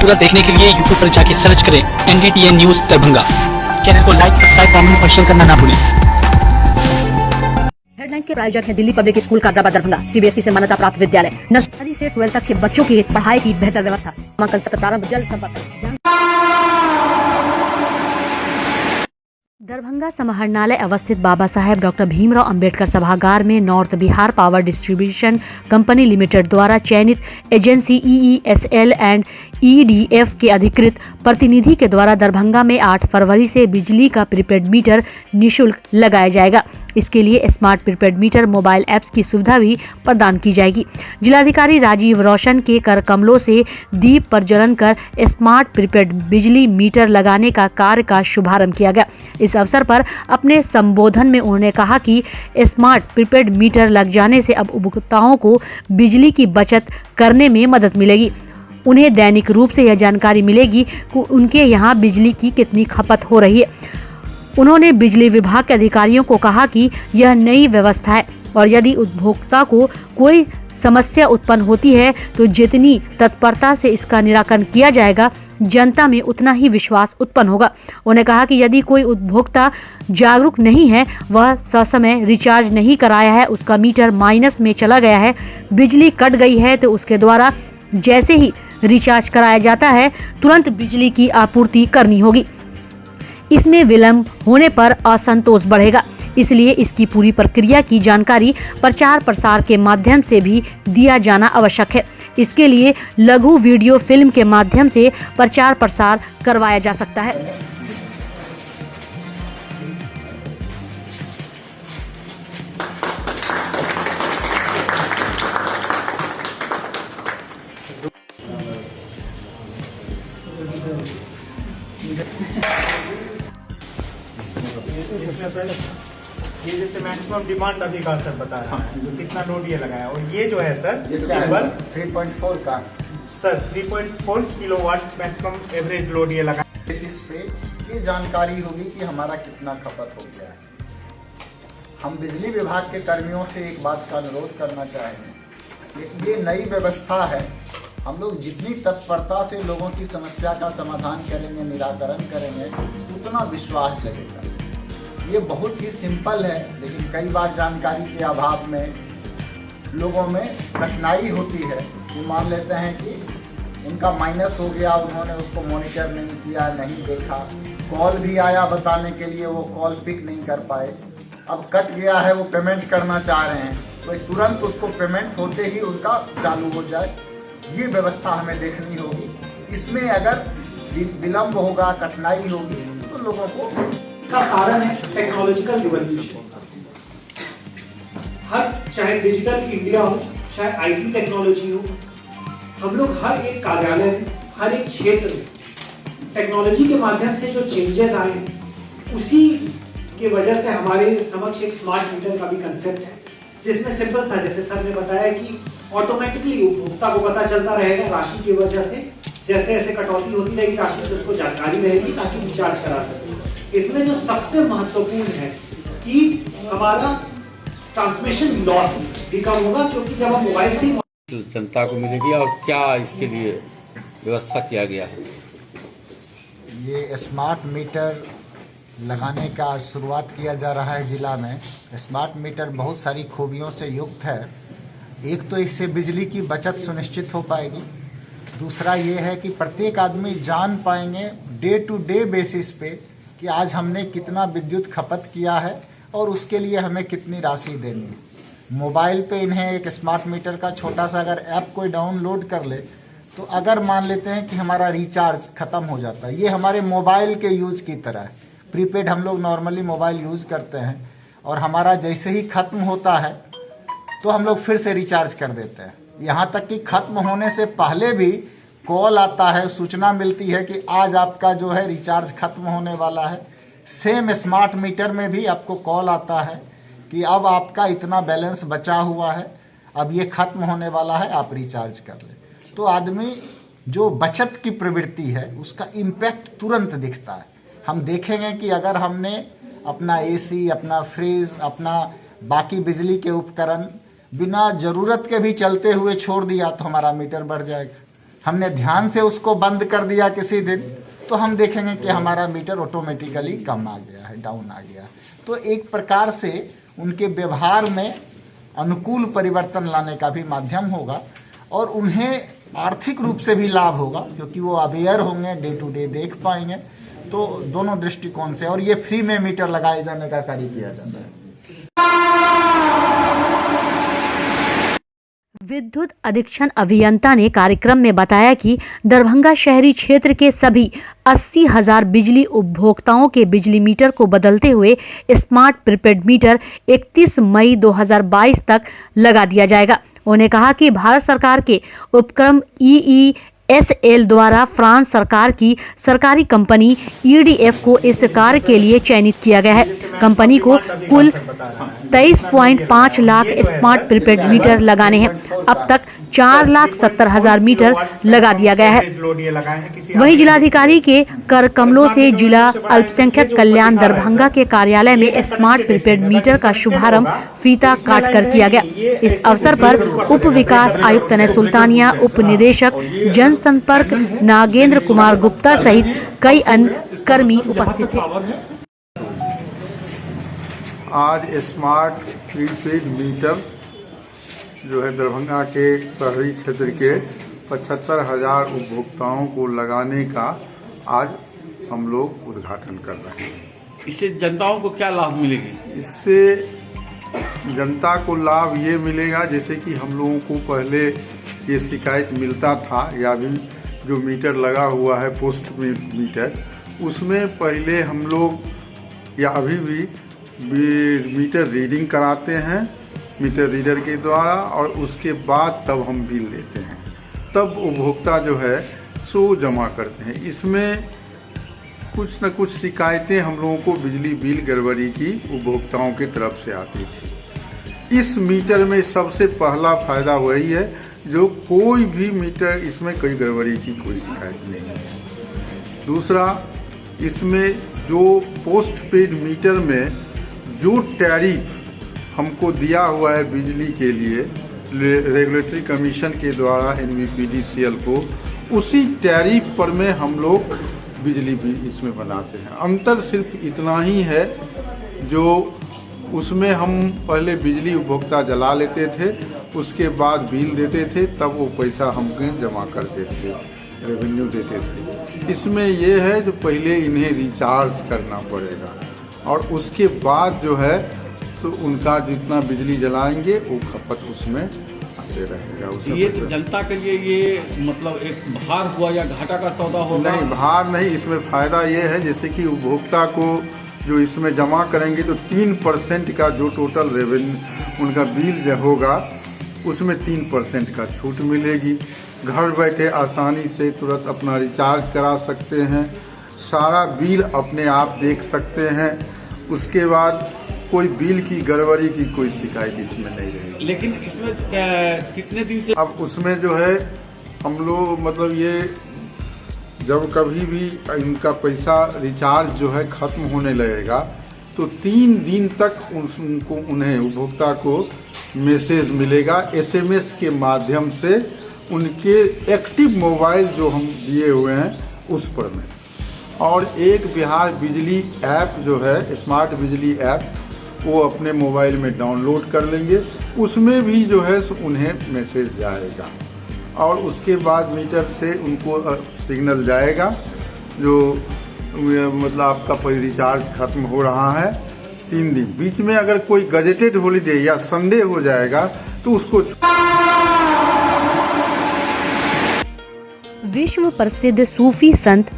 पूरा देखने के लिए यूट्यूब पर जाके सर्च करें NDTN न्यूज दरभंगा। चैनल को लाइक, सब्सक्राइब, कमेंट और शेयर करना ना भूलें। हेडलाइंस के प्रायोजक हैं Delhi Public School Kadrabad Darbhanga, CBSE से मान्यता प्राप्त विद्यालय। नर्सरी से 12 तक के बच्चों की पढ़ाई की बेहतर व्यवस्था। नामांकन सत्र प्रारंभ जल्द। संपर्क दरभंगा समाहरणालय अवस्थित बाबा साहेब डॉक्टर भीमराव अंबेडकर सभागार में north Bihar power distribution company limited द्वारा चयनित एजेंसी EESL एंड EDF के अधिकृत प्रतिनिधि के द्वारा दरभंगा में 8 फरवरी से बिजली का प्रीपेड मीटर निःशुल्क लगाया जाएगा। इसके लिए smart prepaid meter mobile apps की सुविधा भी प्रदान की जाएगी। जिलाधिकारी राजीव रोशन के कर कमलों से दीप प्रज्वलन कर स्मार्ट प्रीपेड बिजली मीटर लगाने का कार्य का शुभारंभ किया गया। इस अवसर पर अपने संबोधन में उन्होंने कहा कि स्मार्ट प्रीपेड मीटर लग जाने से अब उपभोक्ताओं को बिजली की बचत करने में मदद मिलेगी। उन्हें दैनिक रूप से यह जानकारी मिलेगी कि उनके यहाँ बिजली की कितनी खपत हो रही है। उन्होंने बिजली विभाग के अधिकारियों को कहा कि यह नई व्यवस्था है और यदि उपभोक्ता को कोई समस्या उत्पन्न होती है तो जितनी तत्परता से इसका निराकरण किया जाएगा, जनता में उतना ही विश्वास उत्पन्न होगा। उन्होंने कहा कि यदि कोई उपभोक्ता जागरूक नहीं है, वह ससमय रिचार्ज नहीं कराया है, उसका मीटर माइनस में चला गया है, बिजली कट गई है, तो उसके द्वारा जैसे ही रिचार्ज कराया जाता है तुरंत बिजली की आपूर्ति करनी होगी। इसमें विलंब होने पर असंतोष बढ़ेगा, इसलिए इसकी पूरी प्रक्रिया की जानकारी प्रचार प्रसार के माध्यम से भी दिया जाना आवश्यक है। इसके लिए लघु वीडियो फिल्म के माध्यम से प्रचार प्रसार करवाया जा सकता है। ये जैसे मैक्सिमम डिमांड अभी का सर बता रहा है, तो कितना लोड ये लगाया, और ये जो है सर सिंबल 3.4 का sir 3.4 kilowatt maximum average load ये लगाया। बेसिस पे ये जानकारी होगी कि हमारा कितना खपत हो गया है। हम बिजली विभाग के कर्मियों से एक बात का अनुरोध करना चाहेंगे, ये नई व्यवस्था है। हम लोग जितनी तत्परता से लोगों की समस्या का समाधान करेंगे, निराकरण करेंगे, उतना विश्वास जगेगा। ये बहुत ही सिंपल है, लेकिन कई बार जानकारी के अभाव में लोगों में कठिनाई होती है कि मान लेते हैं कि उनका माइनस हो गया, उन्होंने उसको मॉनिटर नहीं किया, नहीं देखा, कॉल भी आया बताने के लिए, वो कॉल पिक नहीं कर पाए। अब कट गया है, वो पेमेंट करना चाह रहे हैं, तो तुरंत उसको पेमेंट होते ही उनका चालू हो जाए। ये व्यवस्था हमें देखनी होगी। इसमें अगर विलम्ब होगा, कठिनाई होगी, तो लोगों को का कारण है टेक्नोलॉजिकल रिवॉल्यूशन। हर चाहे डिजिटल इंडिया हो, चाहे IT टेक्नोलॉजी हो, हम लोग हर एक कार्यालय में, हर एक क्षेत्र में टेक्नोलॉजी के माध्यम से जो चेंजेस आए हैं, उसी के वजह से हमारे समक्ष एक स्मार्ट मीटर का भी कंसेप्ट है, जिसमें सिंपल सा, जैसे सर ने बताया कि ऑटोमेटिकली उपभोक्ता को पता चलता रहेगा राशि की वजह से, जैसे जैसे कटौती होती रहेगी राशि से उसको जानकारी रहेगी ताकि रिचार्ज करा सके। इसमें जो सबसे महत्वपूर्ण है कि हमारा ट्रांसमिशन लॉस भी कम होगा, क्योंकि जब हम मोबाइल से जनता को मिलेगी। और क्या इसके लिए व्यवस्था किया गया है? ये स्मार्ट मीटर लगाने का शुरुआत किया जा रहा है जिला में। स्मार्ट मीटर बहुत सारी खूबियों से युक्त है। एक तो इससे बिजली की बचत सुनिश्चित हो पाएगी, दूसरा ये है कि प्रत्येक आदमी जान पाएंगे डे टू डे बेसिस पे कि आज हमने कितना विद्युत खपत किया है और उसके लिए हमें कितनी राशि देनी है। मोबाइल पे इन्हें एक स्मार्ट मीटर का छोटा सा अगर ऐप कोई डाउनलोड कर ले, तो अगर मान लेते हैं कि हमारा रिचार्ज खत्म हो जाता है, ये हमारे मोबाइल के यूज़ की तरह है। प्रीपेड हम लोग नॉर्मली मोबाइल यूज़ करते हैं और हमारा जैसे ही खत्म होता है तो हम लोग फिर से रिचार्ज कर देते हैं। यहाँ तक कि खत्म होने से पहले भी कॉल आता है, सूचना मिलती है कि आज आपका जो है रिचार्ज खत्म होने वाला है। सेम स्मार्ट मीटर में भी आपको कॉल आता है कि अब आपका इतना बैलेंस बचा हुआ है, अब ये खत्म होने वाला है, आप रिचार्ज कर लें। तो आदमी जो बचत की प्रवृत्ति है उसका इम्पैक्ट तुरंत दिखता है। हम देखेंगे कि अगर हमने अपना AC, अपना फ्रिज, अपना बाकी बिजली के उपकरण बिना ज़रूरत के भी चलते हुए छोड़ दिया तो हमारा मीटर बढ़ जाएगा। हमने ध्यान से उसको बंद कर दिया किसी दिन, तो हम देखेंगे कि हमारा मीटर ऑटोमेटिकली कम आ गया है, डाउन आ गया। तो एक प्रकार से उनके व्यवहार में अनुकूल परिवर्तन लाने का भी माध्यम होगा और उन्हें आर्थिक रूप से भी लाभ होगा, क्योंकि वो अवेयर होंगे, डे टू डे देख पाएंगे। तो दोनों दृष्टिकोण से, और ये फ्री में मीटर लगाए जाने का कार्य किया जाता है। विद्युत अधीक्षण अभियंता ने कार्यक्रम में बताया कि दरभंगा शहरी क्षेत्र के सभी 80,000 बिजली उपभोक्ताओं के बिजली मीटर को बदलते हुए स्मार्ट प्रीपेड मीटर 31 मई 2022 तक लगा दिया जाएगा। उन्होंने कहा कि भारत सरकार के उपक्रम EESL द्वारा फ्रांस सरकार की सरकारी कंपनी EDF को इस कार्य के लिए चयनित किया गया है। कंपनी को कुल 23.5 लाख स्मार्ट प्रीपेड मीटर लगाने हैं। अब तक 4,70,000 मीटर लगा दिया गया है। वहीं जिलाधिकारी के कर कमलों से जिला अल्पसंख्यक कल्याण दरभंगा के कार्यालय में स्मार्ट प्रीपेड मीटर का शुभारंभ फीता काट कर किया गया। इस अवसर पर उप विकास आयुक्त ने सुल्तानिया, उप निदेशक जनसंपर्क नागेंद्र कुमार गुप्ता सहित कई अन्य कर्मी उपस्थित थे। आज स्मार्ट प्रीपेड मीटर जो है दरभंगा के शहरी क्षेत्र के 75,000 उपभोक्ताओं को लगाने का आज हम लोग उद्घाटन कर रहे हैं। इससे जनताओं को क्या लाभ मिलेगी? इससे जनता को लाभ ये मिलेगा, जैसे कि हम लोगों को पहले ये शिकायत मिलता था, या भी जो मीटर लगा हुआ है पोस्ट मीटर, उसमें पहले हम लोग या अभी भी मीटर रीडिंग कराते हैं मीटर रीडर के द्वारा, और उसके बाद तब हम बिल लेते हैं। तब उपभोक्ता जो है सो जमा करते हैं। इसमें कुछ न कुछ शिकायतें हम लोगों को बिजली बिल गड़बड़ी की उपभोक्ताओं की तरफ से आती थी। इस मीटर में सबसे पहला फायदा वही है, जो कोई भी मीटर इसमें कोई गड़बड़ी की कोई शिकायत नहीं है। दूसरा, इसमें जो पोस्ट पेड मीटर में जो टैरिफ हमको दिया हुआ है बिजली के लिए रेगुलेटरी कमीशन के द्वारा NVPDCL को, उसी टैरिफ पर में हम लोग बिजली बिल इसमें बनाते हैं। अंतर सिर्फ इतना ही है, जो उसमें हम पहले बिजली उपभोक्ता जला लेते थे, उसके बाद बिल देते थे, तब वो पैसा हमको जमा करते थे, रेवेन्यू देते थे। इसमें ये है जो पहले इन्हें रिचार्ज करना पड़ेगा, और उसके बाद जो है तो उनका जितना बिजली जलाएंगे वो खपत उसमें आते रहेगा। ये तो जनता के लिए ये मतलब एक भार हुआ या घाटा का सौदा होगा? नहीं, भार नहीं। इसमें फ़ायदा ये है, जैसे कि उपभोक्ता को जो इसमें जमा करेंगे तो 3% का जो टोटल रेवेन्यू उनका बिल जो होगा उसमें 3% का छूट मिलेगी। घर बैठे आसानी से तुरंत अपना रिचार्ज करा सकते हैं, सारा बिल अपने आप देख सकते हैं। उसके बाद कोई बिल की गड़बड़ी की कोई शिकायत इसमें नहीं रहेगी। लेकिन इसमें कितने दिन से अब उसमें जो है हम लोग मतलब ये जब कभी भी इनका पैसा रिचार्ज जो है खत्म होने लगेगा, तो 3 दिन तक उन्हें उपभोक्ता को मैसेज मिलेगा SMS के माध्यम से, उनके एक्टिव मोबाइल जो हम दिए हुए हैं उस पर में। और एक बिहार बिजली ऐप जो है, स्मार्ट बिजली ऐप, वो अपने मोबाइल में डाउनलोड कर लेंगे, उसमें भी जो है उन्हें मैसेज जाएगा, और उसके बाद मीटर से उनको सिग्नल जाएगा जो मतलब आपका कोई रिचार्ज खत्म हो रहा है 3 दिन। बीच में अगर कोई गजेटेड हॉलीडे या संडे हो जाएगा तो उसको विश्व प्रसिद्ध सूफी संत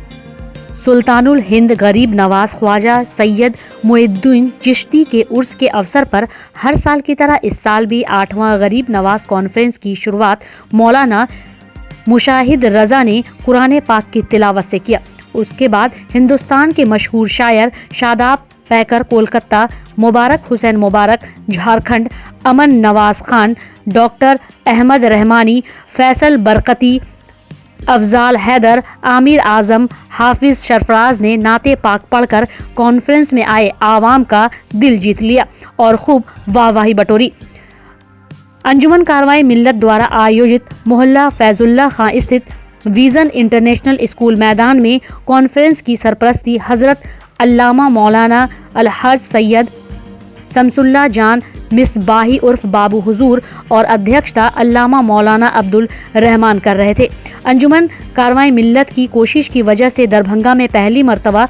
सुल्तानुल हिंद गरीब नवाज ख्वाजा सैयद मुइनुद्दीन चिश्ती के उर्स के अवसर पर हर साल की तरह इस साल भी 8वां गरीब नवाज कॉन्फ्रेंस की शुरुआत मौलाना मुशाहिद रजा ने कुरान पाक की तिलावत से किया। उसके बाद हिंदुस्तान के मशहूर शायर शादाब पैकर कोलकाता, मुबारक हुसैन मुबारक झारखंड, अमन नवाज खान, डॉक्टर अहमद रहमानी, फैसल बरकती, अफजाल हैदर, आमिर आजम, हाफिज सरफराज ने नाते पाक पढ़कर कॉन्फ्रेंस में आए आवाम का दिल जीत लिया और खूब वाहवाही बटोरी। अंजुमन कारवाई मिल्लत द्वारा आयोजित मोहल्ला फैजुल्ला खां स्थित विजन इंटरनेशनल स्कूल मैदान में कॉन्फ्रेंस की सरपरस्ती हजरत अल्लामा मौलाना अलहज सैयद शमसुल्लाह जान मिसबाही उर्फ बाबू हुजूर और अध्यक्षता अल्लामा मौलाना अब्दुल रहमान कर रहे थे। अंजुमन कारवाई मिल्लत की कोशिश की वजह से दरभंगा में पहली मर्तबा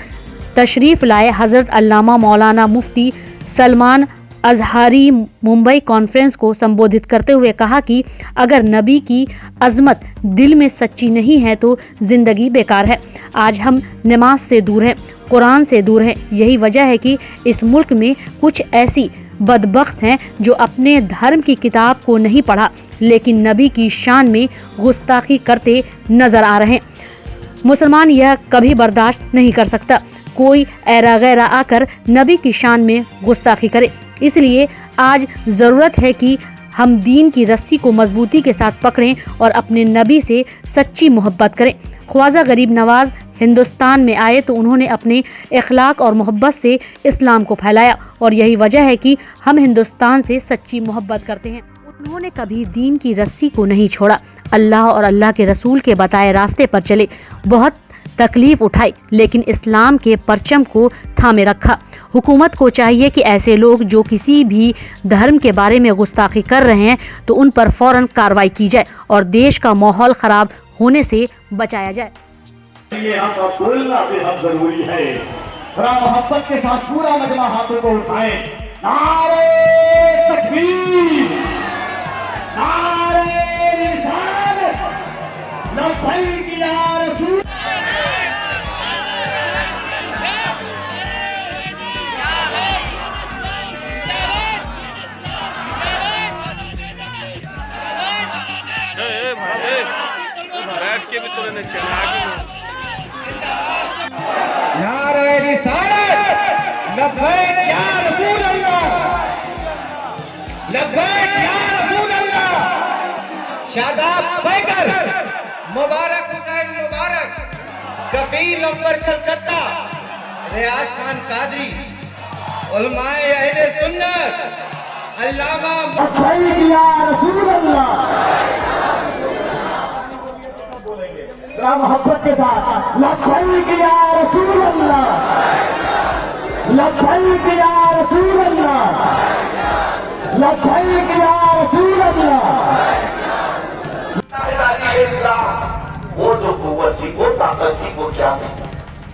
तशरीफ लाए हजरत अल्लामा मौलाना मुफ्ती सलमान अजहरी मुंबई कॉन्फ्रेंस को संबोधित करते हुए कहा कि अगर नबी की अजमत दिल में सच्ची नहीं है तो जिंदगी बेकार है। आज हम नमाज से दूर हैं, कुरान से दूर हैं। यही वजह है कि इस मुल्क में कुछ ऐसी बदबख्त हैं जो अपने धर्म की किताब को नहीं पढ़ा लेकिन नबी की शान में गुस्ताखी करते नजर आ रहे हैं। मुसलमान यह कभी बर्दाश्त नहीं कर सकता कोई ऐरा गैरा आकर नबी की शान में गुस्ताखी करे। इसलिए आज ज़रूरत है कि हम दीन की रस्सी को मजबूती के साथ पकड़ें और अपने नबी से सच्ची मोहब्बत करें। ख्वाजा गरीब नवाज हिंदुस्तान में आए तो उन्होंने अपने इखलाक और मोहब्बत से इस्लाम को फैलाया और यही वजह है कि हम हिंदुस्तान से सच्ची मोहब्बत करते हैं। उन्होंने कभी दीन की रस्सी को नहीं छोड़ा, अल्लाह और अल्लाह के रसूल के बताए रास्ते पर चले, बहुत तकलीफ उठाई लेकिन इस्लाम के परचम को थामे रखा। हुकूमत को चाहिए कि ऐसे लोग जो किसी भी धर्म के बारे में गुस्ताखी कर रहे हैं तो उन पर फौरन कार्रवाई की जाए और देश का माहौल खराब होने से बचाया जाए। आपका बोलना बेहद जरूरी है। थोड़ा मोहब्बत के साथ पूरा मजमा हाथों को उठाए। नारे तकबीर, नारे रिसालत, लब्बैक या रसूल। के भी तुरंत चला नारे रिसालत, लब्बैक या रसूल अल्लाह, लब्बैक या रसूल अल्लाह। शादाब पैगर, मुबारक हुसैन मुबारक, कबीर अकबर कलकत्ता, रियाज खान कादरी, उलमाए अहले सुन्नत, अल्लामा लब्बैक या रसूल अल्लाह। मोहब्बत के साथ लब्बैक या रसूल अल्लाह, लब्बैक या रसूल अल्लाह, लब्बैक या रसूल अल्लाह। वो जो कुव्वत थी, वो ताकत थी, वो क्या थी?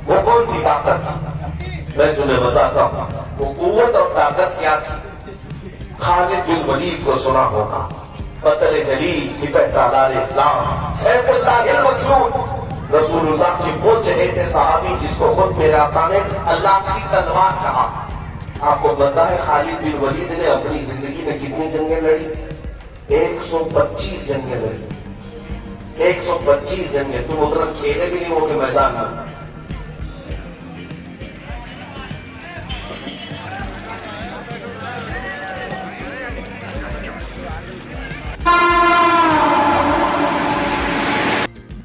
वो कौन सी ताकत थी? मैं तुम्हें बताता हूँ वो कुव्वत और ताकत क्या थी। खालिद बिन वलीद को सुना होगा, बतल जलील सिपह सालार इस्लाम, सैफुल्लाहिल मसलूल, रसूलुल्लाह के वो चहेते सहाबी जिसको खुद मेरे आका ने अल्लाह की तलवार कहा। आपको पता है खालिद बिन वलीद ने अपनी जिंदगी में कितनी जंगें लड़ी? 125 जंगें लड़ी, 125 जंगें। तुम उतना खेले भी नहीं होगे मैदान में।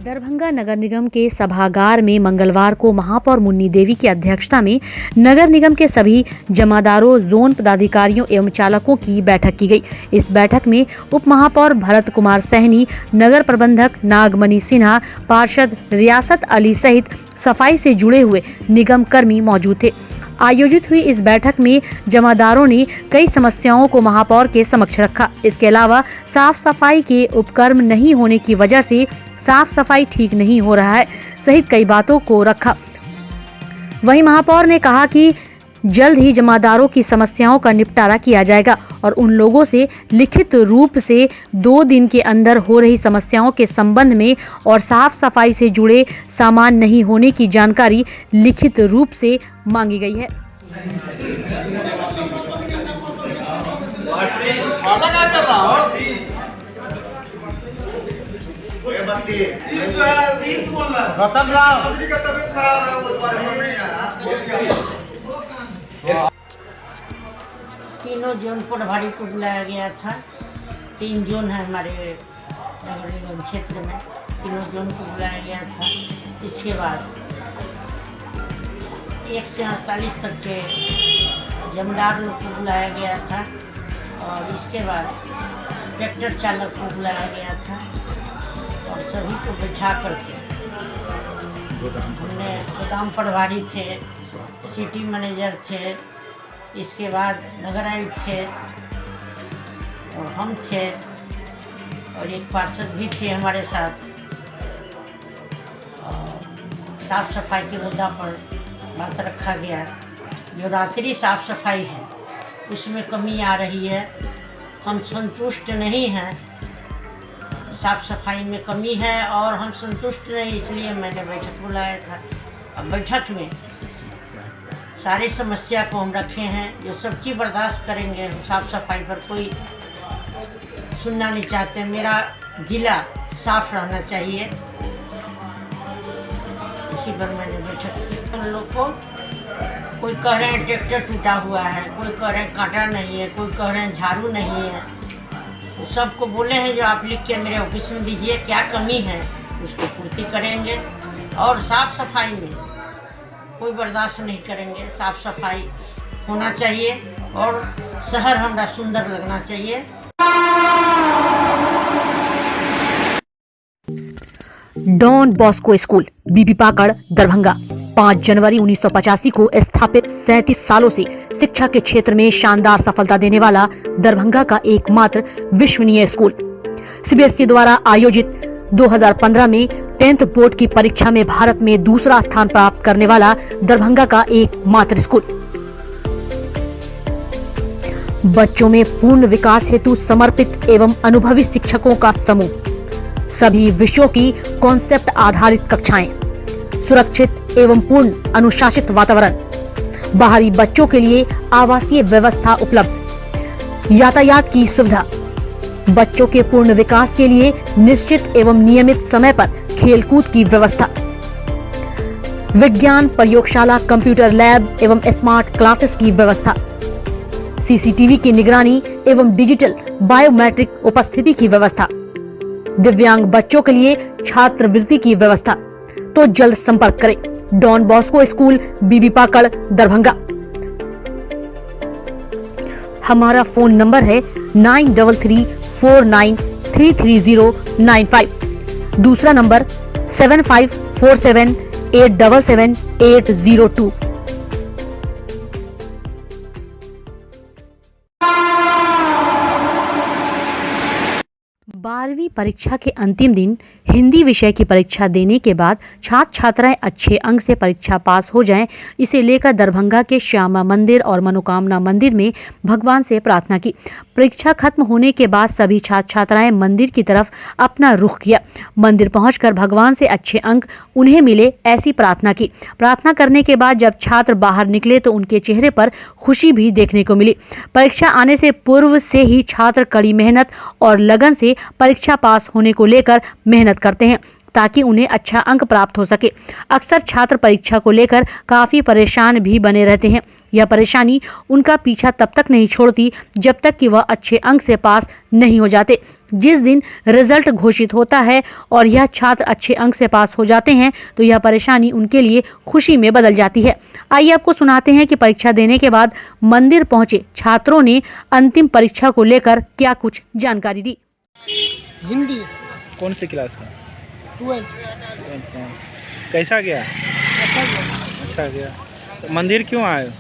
दरभंगा नगर निगम के सभागार में मंगलवार को महापौर मुन्नी देवी की अध्यक्षता में नगर निगम के सभी जमादारों, जोन पदाधिकारियों एवं चालकों की बैठक की गई। इस बैठक में उप महापौर भरत कुमार सहनी, नगर प्रबंधक नागमणि सिन्हा, पार्षद रियासत अली सहित सफाई से जुड़े हुए निगम कर्मी मौजूद थे। आयोजित हुई इस बैठक में जमादारों ने कई समस्याओं को महापौर के समक्ष रखा। इसके अलावा साफ सफाई के उपक्रम नहीं होने की वजह से साफ सफाई ठीक नहीं हो रहा है सहित कई बातों को रखा। वहीं महापौर ने कहा कि जल्द ही जमादारों की समस्याओं का निपटारा किया जाएगा और उन लोगों से लिखित रूप से 2 दिन के अंदर हो रही समस्याओं के संबंध में और साफ सफाई से जुड़े सामान नहीं होने की जानकारी लिखित रूप से मांगी गई है। रतन राम तीनों जोन प्रभारी को बुलाया गया था। 3 जोन है हमारे नगर निगम क्षेत्र में, तीनों जोन को बुलाया गया था। इसके बाद 1 से 48 तक के जमदार लोग को बुलाया गया था और इसके बाद ट्रैक्टर चालक को बुलाया गया था और सभी को बैठा करके हमने गोदाम प्रभारी थे, सिटी मैनेजर थे, इसके बाद नगर आयुक्त थे और हम थे और एक पार्षद भी थे हमारे साथ। साफ सफाई के मुद्दा पर बात रखा गया। जो रात्रि साफ सफाई है उसमें कमी आ रही है, हम संतुष्ट नहीं हैं। साफ सफाई में कमी है और हम संतुष्ट नहीं, इसलिए मैंने बैठक बुलाया था। अब बैठक में सारी समस्या को हम रखे हैं, जो सब चीज़ बर्दाश्त करेंगे। हम साफ सफाई पर कोई सुनना नहीं चाहते। मेरा जिला साफ रहना चाहिए, इसी पर मैंने बैठक की। हम लोग को कोई कह रहे हैं ट्रैक्टर टूटा हुआ है, कोई कह रहे हैं कांटा नहीं है, कोई कह रहे हैं झाड़ू नहीं है। तो सबको बोले हैं जो आप लिख के मेरे ऑफिस में दीजिए, क्या कमी है उसको पूर्ति करेंगे। और साफ सफाई में कोई बर्दाश्त नहीं करेंगे। साफ सफाई होना चाहिए और शहर हमारा सुंदर लगना चाहिए। डॉन बॉस्को स्कूल बीबी पाकड़ दरभंगा 5 जनवरी 1985 को स्थापित 37 सालों से शिक्षा के क्षेत्र में शानदार सफलता देने वाला दरभंगा का एकमात्र विश्वसनीय स्कूल। सीबीएसई द्वारा आयोजित 2015 में 10th बोर्ड की परीक्षा में भारत में दूसरा स्थान प्राप्त करने वाला दरभंगा का एकमात्र स्कूल। बच्चों में पूर्ण विकास हेतु समर्पित एवं अनुभवी शिक्षकों का समूह, सभी विषयों की कॉन्सेप्ट आधारित कक्षाएं, सुरक्षित एवं पूर्ण अनुशासित वातावरण, बाहरी बच्चों के लिए आवासीय व्यवस्था उपलब्ध, यातायात की सुविधा, बच्चों के पूर्ण विकास के लिए निश्चित एवं नियमित समय पर खेलकूद की व्यवस्था, विज्ञान प्रयोगशाला, कंप्यूटर लैब एवं स्मार्ट क्लासेस की व्यवस्था, सीसीटीवी की निगरानी एवं डिजिटल बायोमेट्रिक उपस्थिति की व्यवस्था, दिव्यांग बच्चों के लिए छात्रवृत्ति की व्यवस्था। तो जल्द संपर्क करें डॉन बॉस्को स्कूल बीबी पाकड़ दरभंगा। हमारा फोन नंबर है 9334933095। दूसरा नंबर 7547877802। 12वीं परीक्षा के अंतिम दिन हिंदी विषय की परीक्षा देने के बाद छात्र छात्राएं अच्छे अंक से परीक्षा पास हो जाएं, इसे लेकर दरभंगा के श्यामा मंदिर और मनोकामना मंदिर में भगवान से प्रार्थना की। परीक्षा खत्म होने के बाद सभी छात्र छात्राएं मंदिर की तरफ अपना रुख किया। मंदिर पहुंचकर भगवान से अच्छे अंक उन्हें मिले, ऐसी प्रार्थना की। प्रार्थना करने के बाद जब छात्र बाहर निकले तो उनके चेहरे पर खुशी भी देखने को मिली। परीक्षा आने से पूर्व से ही छात्र कड़ी मेहनत और लगन से परीक्षा पास होने को लेकर मेहनत करते हैं ताकि उन्हें अच्छा अंक प्राप्त हो सके। अक्सर छात्र परीक्षा को लेकर काफ़ी परेशान भी बने रहते हैं। यह परेशानी उनका पीछा तब तक नहीं छोड़ती जब तक कि वह अच्छे अंक से पास नहीं हो जाते। जिस दिन रिजल्ट घोषित होता है और यह छात्र अच्छे अंक से पास हो जाते हैं तो यह परेशानी उनके लिए खुशी में बदल जाती है। आइए आपको सुनाते हैं कि परीक्षा देने के बाद मंदिर पहुंचे छात्रों ने अंतिम परीक्षा को लेकर क्या कुछ जानकारी दी। हिंदी कौन सी क्लास का? 12। कैसा गया? अच्छा गया। अच्छा गया। तो मंदिर क्यों आए?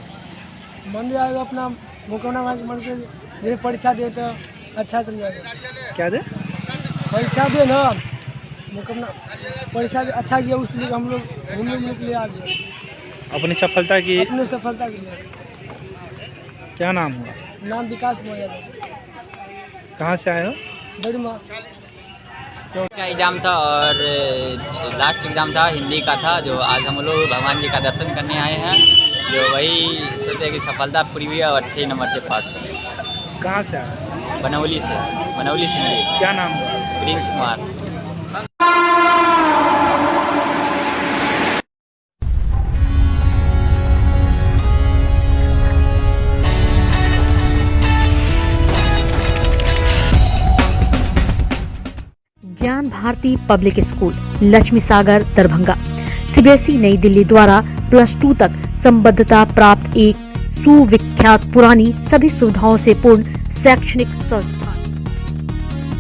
मंदिर आए अपना मुकमना मन से ये परीक्षा दे तो अच्छा चल जाएगा। क्या दे? परीक्षा दे ना, मुकमना परीक्षा अच्छा गया, उसलिए हम लोग घूमने के लिए आ गए। अपनी सफलता की? अपनी सफलता के लिए। क्या नाम हुआ? नाम विकास मोया। कहाँ से आए हो? तो एग्ज़ाम था और लास्ट एग्ज़ाम था, हिंदी का था, जो आज हम लोग भगवान जी का दर्शन करने आए हैं, जो वही सोचे कि सफलता पूरी हुई और अच्छे नंबर से पास हुए। कहाँ से आए? बनौली से मेरे। क्या नाम है? प्रिंस कुमार। ज्ञान भारती पब्लिक स्कूल लक्ष्मी सागर दरभंगा सीबीएसई नई दिल्ली द्वारा +2 तक संबद्धता प्राप्त एक सुविख्यात पुरानी सभी सुविधाओं से पूर्ण शैक्षणिक संस्थान।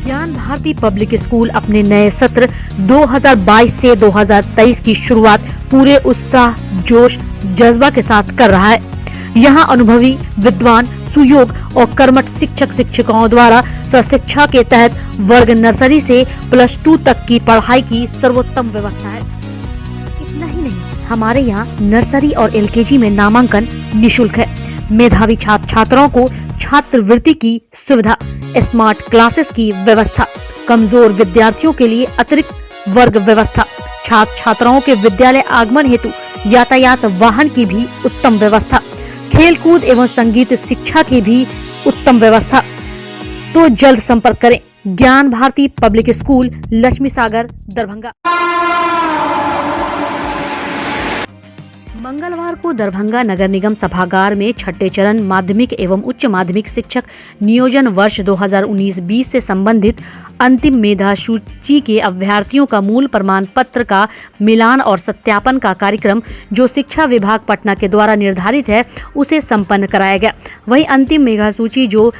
ज्ञान भारती पब्लिक स्कूल अपने नए सत्र 2022 से 2023 की शुरुआत पूरे उत्साह, जोश, जज्बा के साथ कर रहा है। यहाँ अनुभवी, विद्वान, सुयोग और कर्मठ शिक्षक शिक्षिकाओं द्वारा सशिक्षा के तहत वर्ग नर्सरी से +2 तक की पढ़ाई की सर्वोत्तम व्यवस्था है। इतना ही नहीं, हमारे यहाँ नर्सरी और LKG में नामांकन निशुल्क है। मेधावी छात्र छात्राओं को छात्रवृत्ति की सुविधा, स्मार्ट क्लासेस की व्यवस्था, कमजोर विद्यार्थियों के लिए अतिरिक्त वर्ग व्यवस्था, छात्र छात्राओं के विद्यालय आगमन हेतु यातायात वाहन की भी उत्तम व्यवस्था, खेलकूद एवं संगीत शिक्षा की भी उत्तम व्यवस्था। तो जल्द संपर्क करें ज्ञान भारती पब्लिक स्कूल, लक्ष्मी सागर, दरभंगा। मंगलवार को दरभंगा नगर निगम सभागार में छठे चरण माध्यमिक एवं उच्च माध्यमिक शिक्षक नियोजन वर्ष 2019-20 से संबंधित अंतिम मेधा सूची के अभ्यर्थियों का मूल प्रमाण पत्र का मिलान और सत्यापन का कार्यक्रम जो शिक्षा विभाग पटना के द्वारा निर्धारित है, उसे संपन्न कराया गया। वहीं अंतिम मेधा सूची जो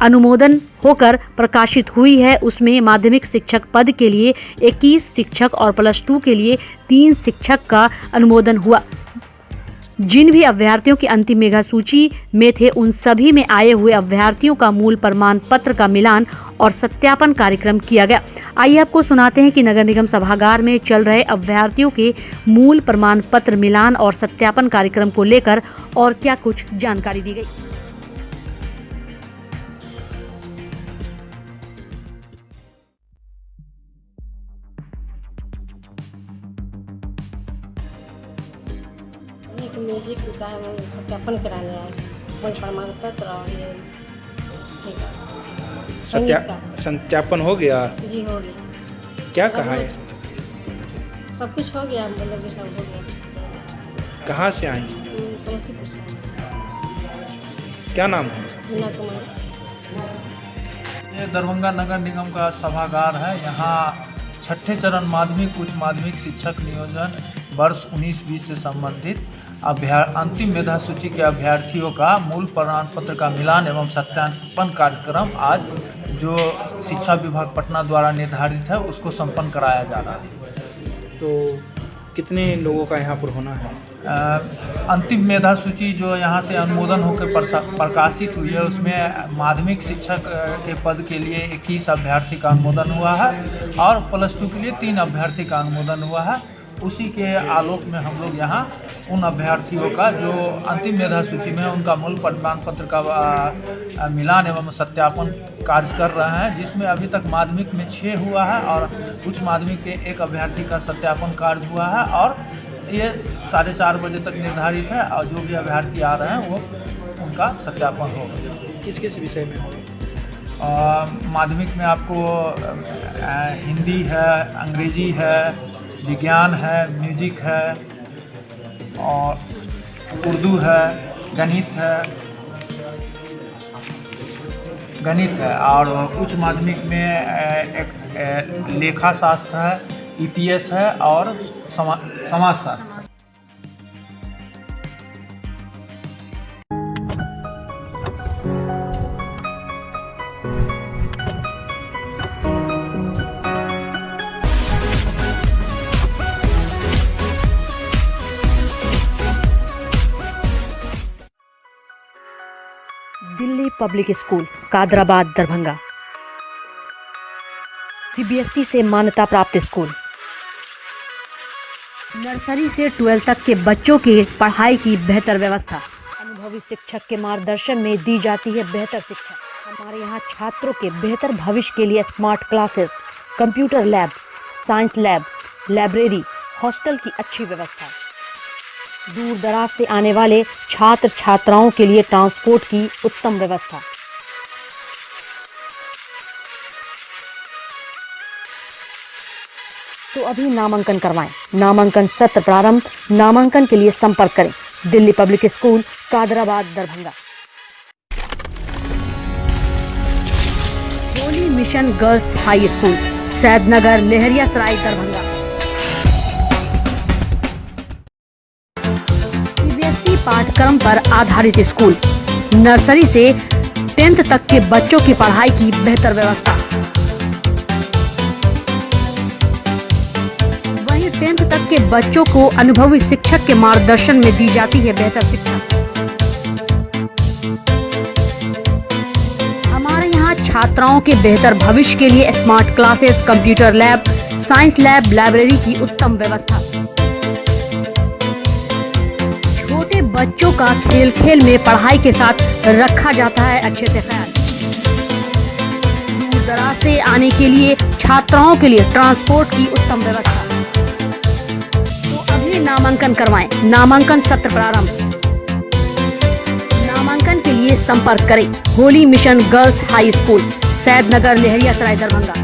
अनुमोदन होकर प्रकाशित हुई है, उसमें माध्यमिक शिक्षक पद के लिए 21 शिक्षक और +2 के लिए 3 शिक्षक का अनुमोदन हुआ। जिन भी अभ्यर्थियों की अंतिम मेधा सूची में थे, उन सभी में आए हुए अभ्यर्थियों का मूल प्रमाण पत्र का मिलान और सत्यापन कार्यक्रम किया गया। आइए आपको सुनाते हैं कि नगर निगम सभागार में चल रहे अभ्यर्थियों के मूल प्रमाण पत्र मिलान और सत्यापन कार्यक्रम को लेकर और क्या कुछ जानकारी दी गई। म्यूजिक का सत्यापन कराने आए, मूल प्रमाण पत्र और ये सत्यापन हो गया? जी हो गया। क्या कहा है? सब कुछ हो गया, मतलब सब हो गया। कहाँ से आई? समस्तीपुर से। क्या नाम है? मीना कुमारी। ये दरभंगा नगर निगम का सभागार है। यहाँ छठे चरण माध्यमिक उच्च माध्यमिक शिक्षक नियोजन वर्ष 19-20 से संबंधित अंतिम मेधा सूची के अभ्यर्थियों का मूल प्रमाण पत्र का मिलान एवं सत्यापन कार्यक्रम आज जो शिक्षा विभाग पटना द्वारा निर्धारित है, उसको संपन्न कराया जा रहा है। तो कितने लोगों का यहाँ पर होना है? अंतिम मेधा सूची जो यहाँ से अनुमोदन होकर प्रकाशित हुई है, उसमें माध्यमिक शिक्षक के पद के लिए 21 अभ्यर्थी का अनुमोदन हुआ है और +2 के लिए 3 अभ्यर्थी का अनुमोदन हुआ है। उसी के आलोक में हम लोग यहाँ उन अभ्यर्थियों का जो अंतिम मेधा सूची में उनका मूल प्रमाण पत्र का मिलान एवं सत्यापन कार्य कर रहे हैं, जिसमें अभी तक माध्यमिक में 6 हुआ है और उच्च माध्यमिक के 1 अभ्यर्थी का सत्यापन कार्य हुआ है और ये 4:30 बजे तक निर्धारित है और जो भी अभ्यर्थी आ रहे हैं वो उनका सत्यापन होगा। किस किस विषय में होगा? माध्यमिक में आपको हिंदी है, अंग्रेजी है, विज्ञान है, म्यूजिक है और उर्दू है, गणित है और उच्च माध्यमिक में एक लेखा शास्त्र है, EPS है और समाज शास्त्र है। Delhi Public School, Kadrabad, Darbhanga. CBSE से मान्यता प्राप्त स्कूल। नर्सरी से 12 तक के बच्चों की पढ़ाई की बेहतर व्यवस्था। अनुभवी शिक्षक के मार्गदर्शन में दी जाती है बेहतर शिक्षा। हमारे यहाँ छात्रों के बेहतर भविष्य के लिए smart classes, computer lab, science lab, library, hostel की अच्छी व्यवस्था। दूर दराज से आने वाले छात्र छात्राओं के लिए ट्रांसपोर्ट की उत्तम व्यवस्था। तो अभी नामांकन करवाएं। नामांकन सत्र प्रारंभ। नामांकन के लिए संपर्क करें Delhi Public School, Kadrabad, Darbhanga. Holy Mission Girls High School, Saidnagar, Laheriasarai, Darbhanga. CBSE पाठ्यक्रम पर आधारित स्कूल। नर्सरी से 10th तक के बच्चों की पढ़ाई की बेहतर व्यवस्था। 10th तक के बच्चों को अनुभवी शिक्षक के मार्गदर्शन में दी जाती है बेहतर शिक्षा। हमारे यहाँ छात्राओं के बेहतर भविष्य के लिए smart classes, computer lab, science lab, library की उत्तम व्यवस्था। छोटे बच्चों का खेल खेल में पढ़ाई के साथ रखा जाता है अच्छे से ख्याल। दूर दराज से आने के लिए छात्राओं के लिए ट्रांसपोर्ट की उत्तम व्यवस्था। तो अभी नामांकन करवाएं। नामांकन सत्र प्रारंभ। नामांकन के लिए संपर्क करें Holy Mission Girls High School, Saidnagar, Laheria Sarai, Darbhanga.